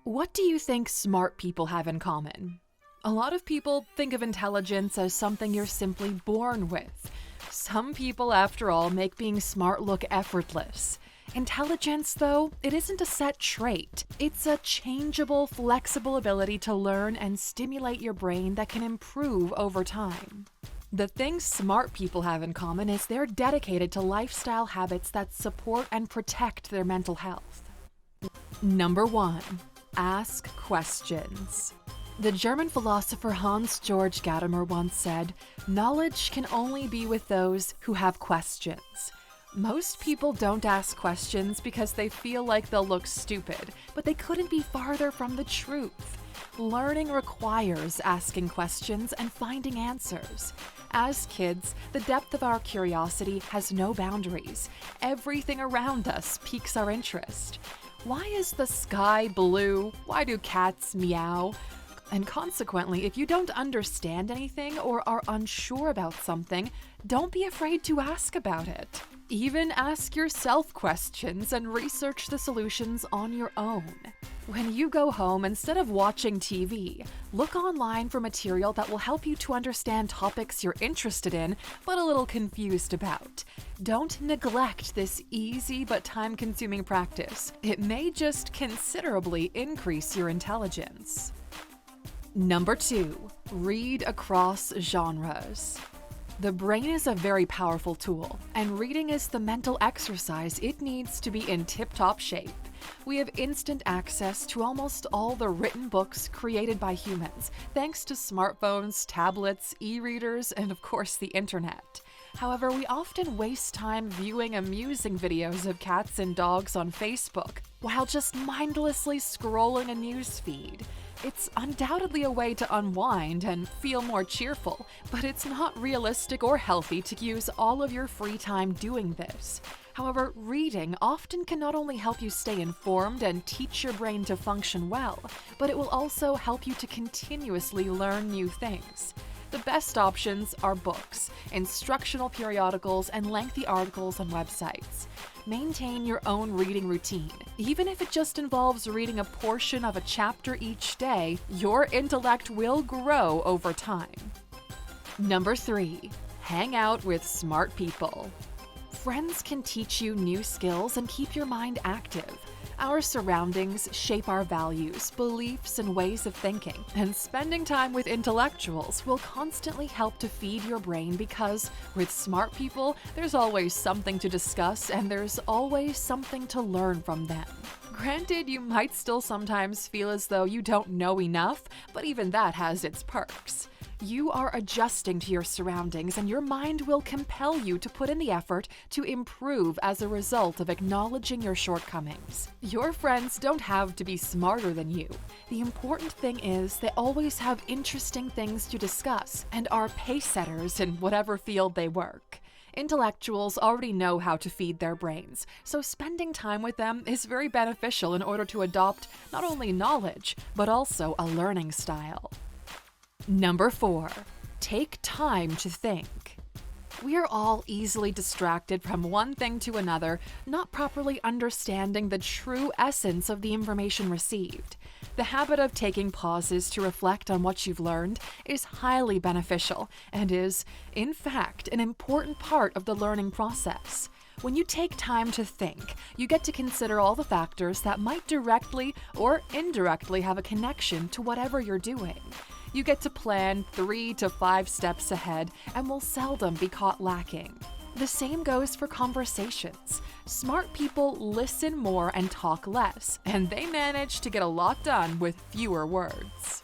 What do you think smart people have in common? A lot of people think of intelligence as something you're simply born with. Some people, after all, make being smart look effortless. Intelligence, though, it isn't a set trait. It's a changeable, flexible ability to learn and stimulate your brain that can improve over time. The thing smart people have in common is they're dedicated to lifestyle habits that support and protect their mental health. Number 1. Ask questions. The German philosopher Hans-Georg Gadamer once said, "Knowledge can only be with those who have questions." Most people don't ask questions because they feel like they'll look stupid, but they couldn't be farther from the truth. Learning requires asking questions and finding answers. As kids, the depth of our curiosity has no boundaries. Everything around us piques our interest. Why is the sky blue? Why do cats meow? And consequently, if you don't understand anything or are unsure about something, don't be afraid to ask about it. Even ask yourself questions and research the solutions on your own. When you go home, instead of watching TV, look online for material that will help you to understand topics you're interested in but a little confused about. Don't neglect this easy but time-consuming practice. It may just considerably increase your intelligence. Number 2. Read across genres. The brain is a very powerful tool, and reading is the mental exercise it needs to be in tip-top shape. We have instant access to almost all the written books created by humans, thanks to smartphones, tablets, e-readers, and of course the internet. However, we often waste time viewing amusing videos of cats and dogs on Facebook, while just mindlessly scrolling a news feed. It's undoubtedly a way to unwind and feel more cheerful, but it's not realistic or healthy to use all of your free time doing this. However, reading often can not only help you stay informed and teach your brain to function well, but it will also help you to continuously learn new things. The best options are books, instructional periodicals, and lengthy articles on websites. Maintain your own reading routine. Even if it just involves reading a portion of a chapter each day, your intellect will grow over time. Number 3. Hang out with smart people. Friends can teach you new skills and keep your mind active. Our surroundings shape our values, beliefs, and ways of thinking, and spending time with intellectuals will constantly help to feed your brain because, with smart people, there's always something to discuss and there's always something to learn from them. Granted, you might still sometimes feel as though you don't know enough, but even that has its perks. You are adjusting to your surroundings, and your mind will compel you to put in the effort to improve as a result of acknowledging your shortcomings. Your friends don't have to be smarter than you. The important thing is they always have interesting things to discuss and are pace-setters in whatever field they work. Intellectuals already know how to feed their brains, so spending time with them is very beneficial in order to adopt not only knowledge, but also a learning style. Number 4. Take time to think. We are all easily distracted from one thing to another, not properly understanding the true essence of the information received. The habit of taking pauses to reflect on what you've learned is highly beneficial and is, in fact, an important part of the learning process. When you take time to think, you get to consider all the factors that might directly or indirectly have a connection to whatever you're doing. You get to plan 3 to 5 steps ahead and will seldom be caught lacking. The same goes for conversations. Smart people listen more and talk less, and they manage to get a lot done with fewer words.